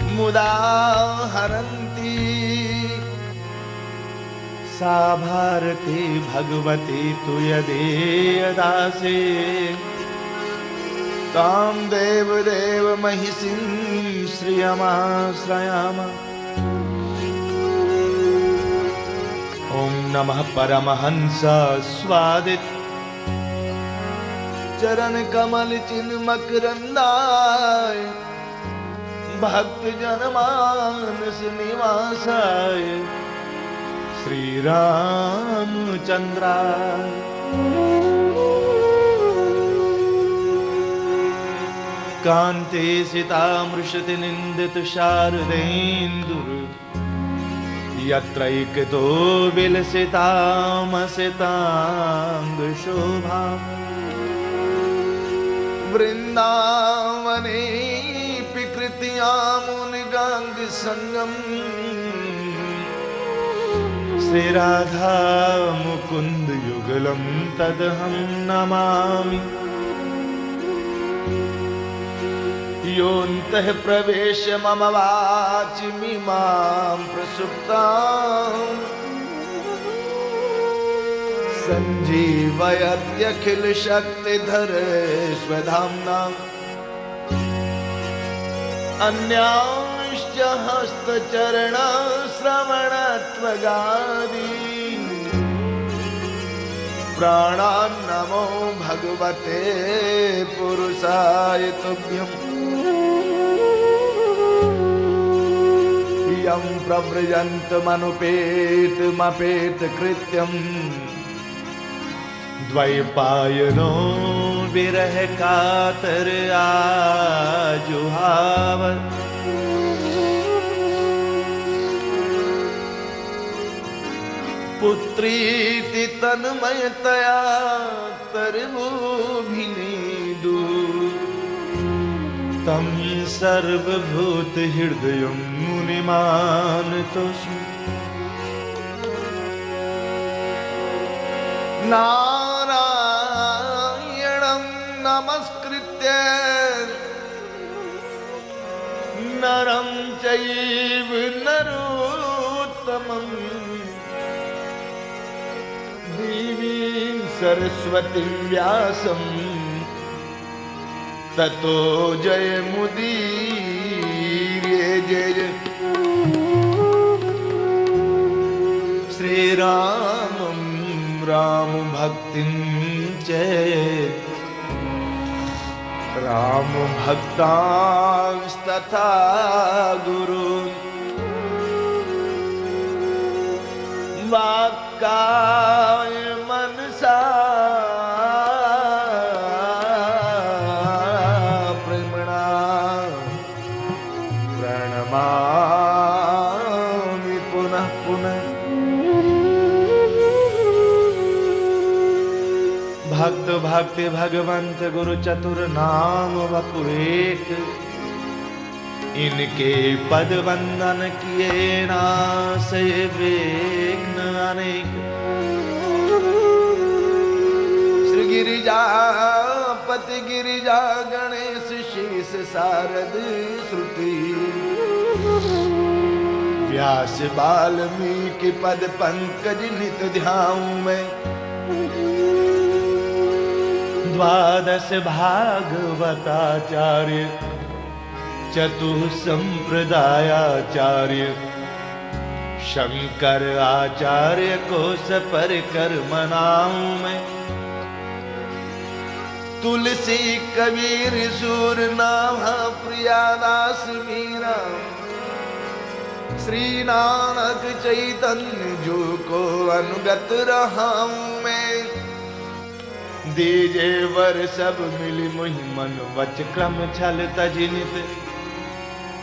मुदा हरन्ति सा भारती भगवती तु यदेयदासे तां देवदेव महिषीं श्रियमाश्रयामः। ओम नमः परमहंस स्वादित चरण कमल चिन्ह मकरंदाय भक्त जनमानस निवासाय श्री रामचंद्राय। कांते सितामृषति निंदित शारदेन्दुर यत्रैकतो विलसितामसितांग शोभा। वृंदावने विकृत्या मुनिगांग संगम श्री राधा मुकुंद युगलम तदहं नमामि। योऽन्तः प्रवेश मम वाचिमिमां प्रसुप्तां संजीवयत्यखिल शक्तिधर स्वधाम्ना। अन्यांश्च हस्तचरण श्रवणत्वगादि प्राणान्नमो भगवते पुरुषाय तुभ्यम्। यं प्रव्रजन्तमनुपेतमपेत कृत्यं द्वैपायनो विरह कातर आजुहाव। पुत्रीति तन्मयतया तरवोऽभिनेदु तं सर्वभूत हृदयं मुनिमानतोऽस्मि। नारायणं नमस्कृत्य नरं चैव नरोत्तमं देवीं सरस्वतीं व्यासं ततो जयमुदीरये। जय श्रीरामं राम भक्तिं च राम भक्तांस्तथा गुरून् वाक्काय मनसा प्रेमणा प्रणमामि पुनः पुनः। भक्त भक्ति भगवंत गुरु चतुर नाम वपुरेक इनके पद वंदन किए नासय विघ्न अनेक। श्री गिरिजापति गिरिजा गणेश शीस शारद श्रुति व्यास वाल्मीकि पद पंकज नित ध्याऊं मैं। द्वादश भागवताचार्य चतुसंप्रदायाचार्य शंकर आचार्य को सपरिकर मनाऊं मैं। तुलसी कबीर सूर नाभा प्रियादास मीरा श्री नानक चैतन्य जो को अनुगत रहा हूं मैं। दीजे वर सब मिली मुहि मन वच क्रम छल तजनित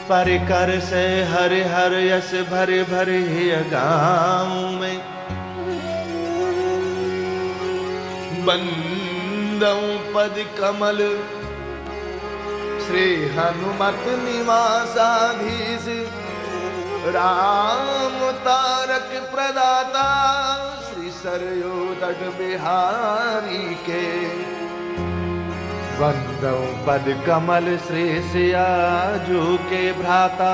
परिकर से हरि हर यस भरे भरे गाँव में। बंदौ पद कमल श्री हनुमत निवासाधीश राम तारक प्रदाता श्री सरयू तट बिहारी के वंदौ पद कमल श्रेष्याजू के भ्राता,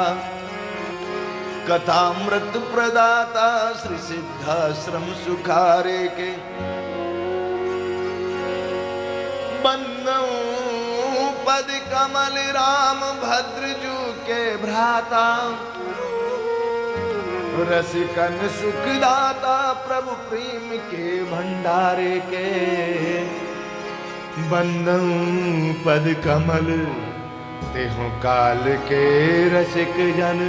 कथामृत प्रदाता श्री सिद्धाश्रम सुखारे के। वंदौ पद कमल राम भद्रजू के भ्राता, रसिकन सुखदाता प्रभु प्रेम के भंडारे के। वंदौ पद कमल तेहु काल के रसिक जन,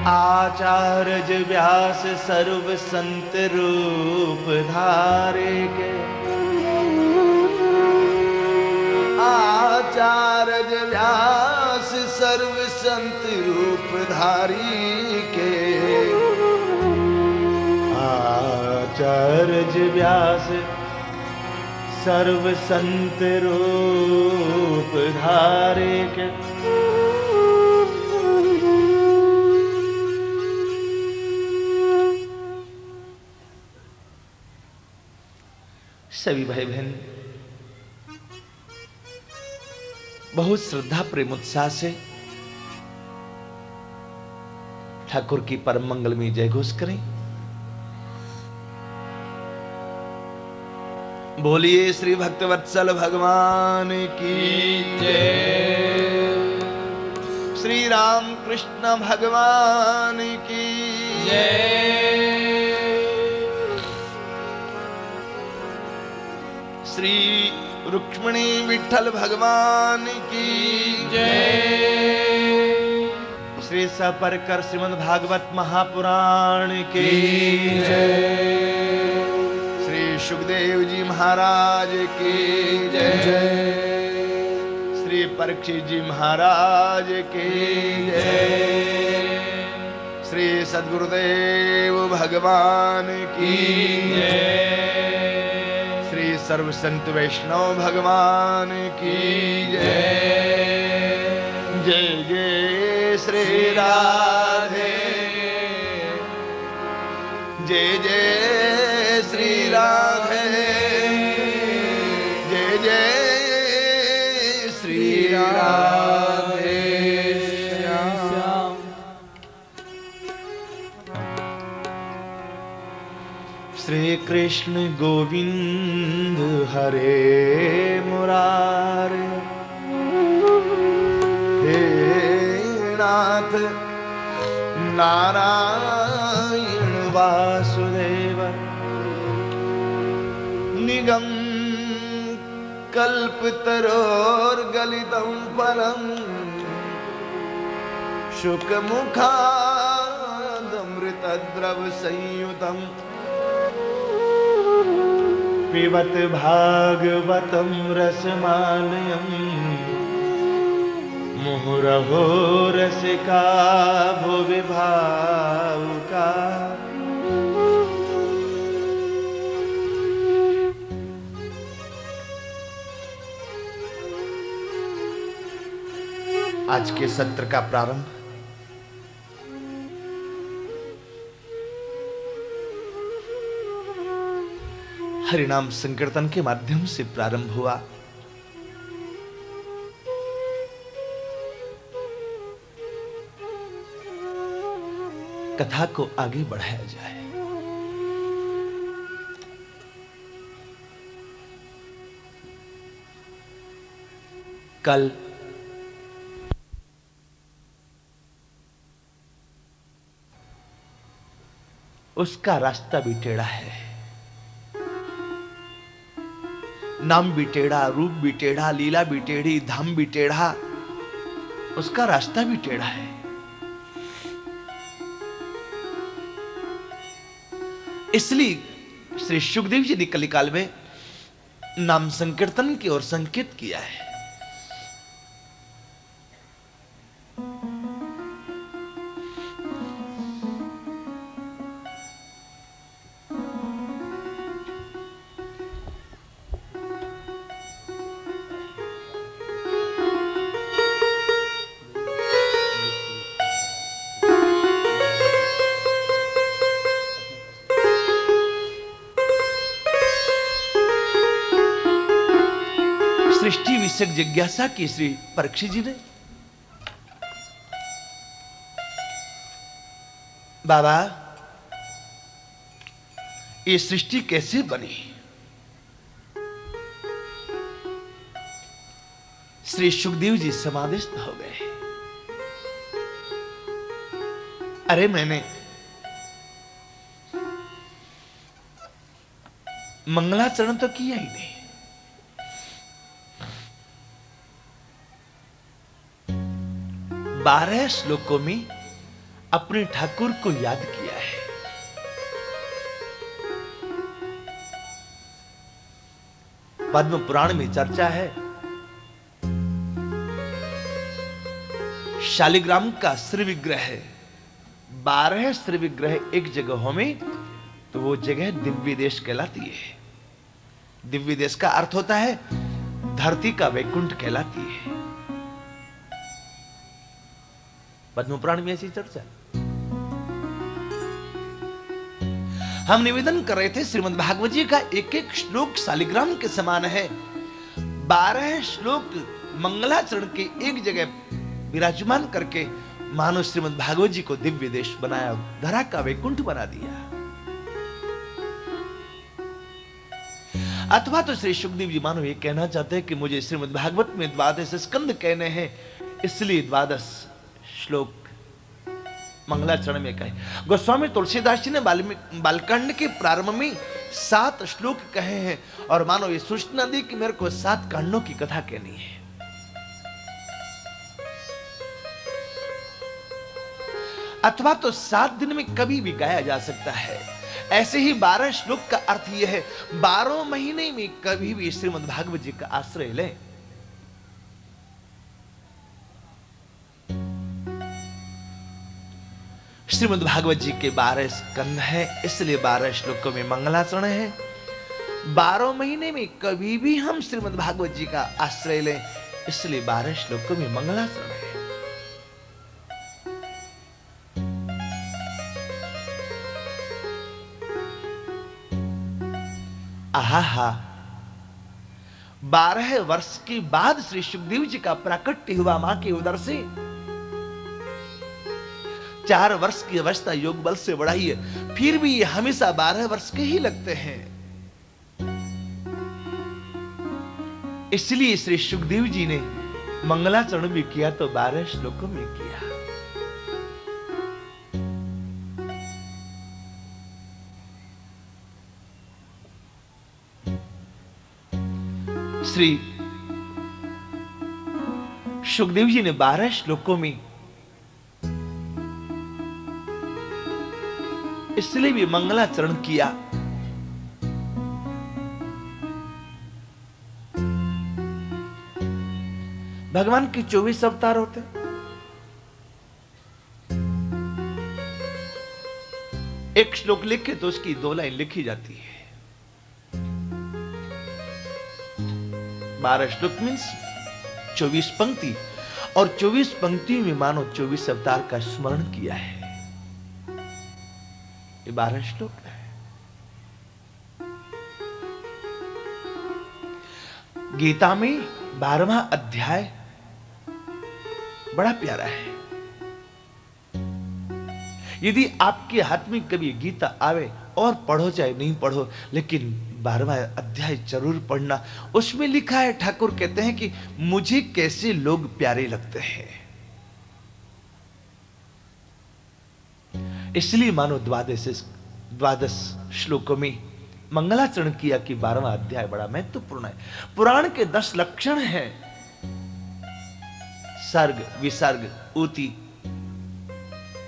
आचार्य व्यास सर्व संत रूप धारे के। आचार्य व्यास सर्व संत रूप धारी के। आचार्य व्यास सर्व संत रूप धारे के। सभी भाई बहन बहुत श्रद्धा प्रेम उत्साह से ठाकुर की परम मंगलमयी जय घोष करें। बोलिए श्री भक्तवत्सल भगवान की जय, श्री राम कृष्ण भगवान की जय, श्री रुक्मिणी विठल भगवान की जय, श्री सपरकर श्रीमद् भागवत महापुराण की जय, श्री सुखदेव जी महाराज की जय, श्री परीक्षित जी महाराज की जय, श्री सद्गुरुदेव भगवान की जय, सर्व संत वैष्णव भगवान की जय। जय जय श्री राधे, जय जय श्री राधे, जय जय श्री राधे श्याम। श्री कृष्ण गोविंद हरे मुरारे, हे नाथ नारायण वासुदेव। निगम कल्पतरोर्गलितं फलं, शुकमुखादमृतद्रव संयुतम्, पिबत भागवतं रसमालयम्, मुहुरहो रसिका भुवि भावुका। आज के सत्र का प्रारंभ हरिनाम संकीर्तन के माध्यम से प्रारंभ हुआ। कथा को आगे बढ़ाया जाए। कल उसका रास्ता भी टेढ़ा है, नाम भी टेढ़ा, रूप भी टेढ़ा, लीला भी टेढ़ी, धाम भी टेढ़ा, उसका रास्ता भी टेढ़ा है। इसलिए श्री सुखदेव जी ने कलिकाल में नाम संकीर्तन की ओर संकेत किया है। सृष्टि से एक जिज्ञासा की श्री परीक्षित जी ने। बाबा, ये सृष्टि कैसे बनी? श्री सुखदेव जी समाधिस्थ हो गए। अरे मैंने मंगलाचरण तो किया ही नहीं। 12 श्लोकों में अपने ठाकुर को याद किया है। पद्म पुराण में चर्चा है, शालिग्राम का श्री विग्रह है, 12 श्री विग्रह एक जगह में, तो वो जगह दिव्य देश कहलाती है। दिव्य देश का अर्थ होता है धरती का वैकुंठ कहलाती है। पद्म पुराण में ऐसी चर्चा। हम निवेदन कर रहे थे, श्रीमद् भागवत जी का एक एक श्लोक शालिग्राम के समान है। 12 श्लोक मंगलाचरण के एक जगह विराजमान करके मानो श्रीमद् भागवत जी को दिव्य देश बनाया, धरा का वैकुंठ बना दिया। अथवा तो श्री सुखदेव जी मानो ये कहना चाहते हैं कि मुझे श्रीमद् भागवत में 12 स्कंद कहने हैं, इसलिए 12 श्लोक मंगलाचरण में कहे। गोस्वामी तुलसीदास जी ने बालकांड के प्रारंभ में 7 श्लोक कहे हैं, और मानो ये सूचना दी कि मेरे को 7 कांडों की कथा कहनी है। अथवा तो 7 दिन में कभी भी गाया जा सकता है। ऐसे ही 12 श्लोक का अर्थ यह है, 12 महीने में कभी भी श्रीमद् भागवत जी का आश्रय लें। श्रीमद् भागवत जी के 12 स्कंद हैं, इसलिए 12 श्लोकों में मंगलाचरण है। 12 महीने में कभी भी हम श्रीमद् भागवत जी का आश्रय लें, इसलिए 12 श्लोकों में मंगलाचरण है। आहा, 12 वर्ष के बाद श्री सुखदेव जी का प्राकट्य हुआ मां के उदर से। 4 वर्ष की अवस्था योग बल से बढ़ाई है, फिर भी ये हमेशा 12 वर्ष के ही लगते हैं। इसलिए श्री सुखदेव जी ने मंगलाचरण भी किया तो 12 श्लोकों में किया। श्री सुखदेव जी ने 12 श्लोकों में इसलिए भी मंगलाचरण किया। भगवान के 24 अवतार होते, एक श्लोक लिखे तो उसकी 2 लाइन लिखी जाती है। 12 श्लोक मीन्स 24 पंक्ति, और 24 पंक्ति में मानो 24 अवतार का स्मरण किया है। ये 12 श्लोक है। गीता में 12वां अध्याय बड़ा प्यारा है। यदि आपके हाथ में कभी गीता आवे, और पढ़ो चाहे नहीं पढ़ो, लेकिन 12वां अध्याय जरूर पढ़ना। उसमें लिखा है, ठाकुर कहते हैं कि मुझे कैसे लोग प्यारे लगते हैं। इसलिए मानो 12 श्लोकों में मंगलाचरण किया कि 12वां अध्याय बड़ा महत्वपूर्ण है। पुराण के 10 लक्षण हैं, सर्ग, विसर्ग, ऊति,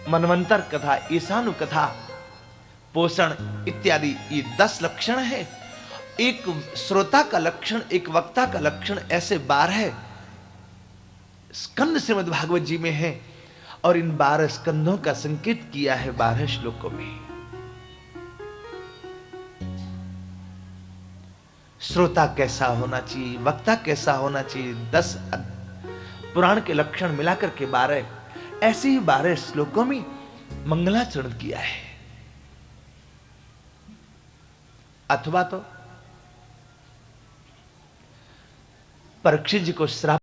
मनवंतर कथा, ईशानु कथा, पोषण इत्यादि, ये 10 लक्षण है। एक श्रोता का लक्षण, एक वक्ता का लक्षण, ऐसे 12 स्कंद श्रीमद् भागवत जी में है, और इन 12 स्कंदों का संकेत किया है 12 श्लोकों में। श्रोता कैसा होना चाहिए, वक्ता कैसा होना चाहिए, 10 पुराण के लक्षण मिलाकर के 12, ऐसे ही 12 श्लोकों में मंगलाचरण किया है। अथवा तो परीक्षित जी को श्राप